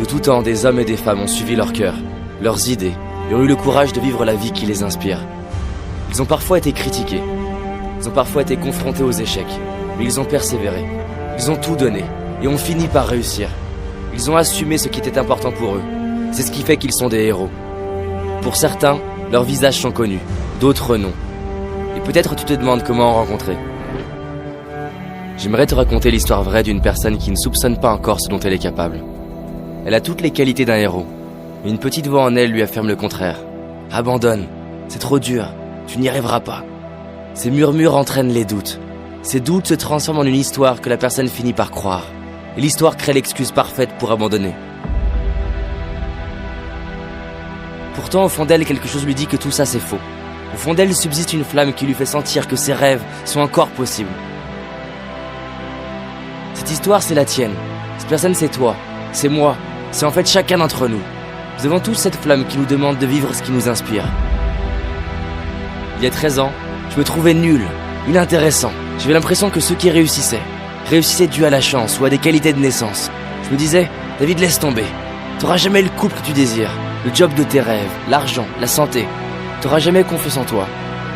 De tout temps, des hommes et des femmes ont suivi leur cœur, leurs idées, et ont eu le courage de vivre la vie qui les inspire. Ils ont parfois été critiqués, ils ont parfois été confrontés aux échecs, mais ils ont persévéré. Ils ont tout donné, et ont fini par réussir. Ils ont assumé ce qui était important pour eux. C'est ce qui fait qu'ils sont des héros. Pour certains, leurs visages sont connus, d'autres non. Et peut-être tu te demandes comment en rencontrer. J'aimerais te raconter l'histoire vraie d'une personne qui ne soupçonne pas encore ce dont elle est capable. Elle a toutes les qualités d'un héros, mais une petite voix en elle lui affirme le contraire. Abandonne, c'est trop dur, tu n'y arriveras pas. Ces murmures entraînent les doutes. Ces doutes se transforment en une histoire que la personne finit par croire. Et l'histoire crée l'excuse parfaite pour abandonner. Pourtant, au fond d'elle, quelque chose lui dit que tout ça c'est faux. Au fond d'elle subsiste une flamme qui lui fait sentir que ses rêves sont encore possibles. Cette histoire, c'est la tienne. Cette personne, c'est toi. C'est moi. C'est en fait chacun d'entre nous. Nous avons tous cette flamme qui nous demande de vivre ce qui nous inspire. Il y a 13 ans, je me trouvais nul, inintéressant. J'avais l'impression que ceux qui réussissaient dû à la chance ou à des qualités de naissance. Je me disais, David, laisse tomber. T'auras jamais le couple que tu désires, le job de tes rêves, l'argent, la santé. T'auras jamais confiance en toi.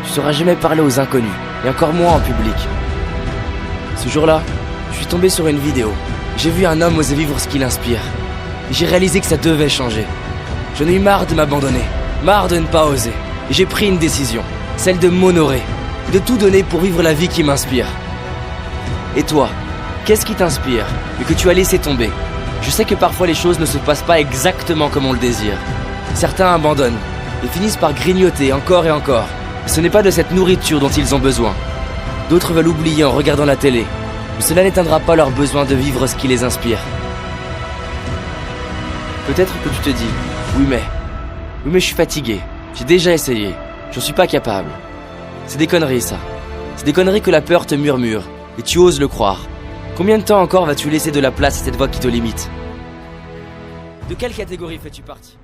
Tu sauras jamais parler aux inconnus, et encore moins en public. Ce jour-là, je suis tombé sur une vidéo. J'ai vu un homme oser vivre ce qui l'inspire. Et j'ai réalisé que ça devait changer. J'en ai eu marre de m'abandonner, marre de ne pas oser. Et j'ai pris une décision, celle de m'honorer, de tout donner pour vivre la vie qui m'inspire. Et toi, qu'est-ce qui t'inspire, mais que tu as laissé tomber? Je sais que parfois les choses ne se passent pas exactement comme on le désire. Certains abandonnent et finissent par grignoter encore et encore. Et ce n'est pas de cette nourriture dont ils ont besoin. D'autres veulent oublier en regardant la télé. Mais cela n'éteindra pas leur besoin de vivre ce qui les inspire. Peut-être que tu te dis, oui mais je suis fatigué, j'ai déjà essayé, j'en suis pas capable. C'est des conneries ça. C'est des conneries que la peur te murmure, et tu oses le croire. Combien de temps encore vas-tu laisser de la place à cette voix qui te limite? De quelle catégorie fais-tu partie?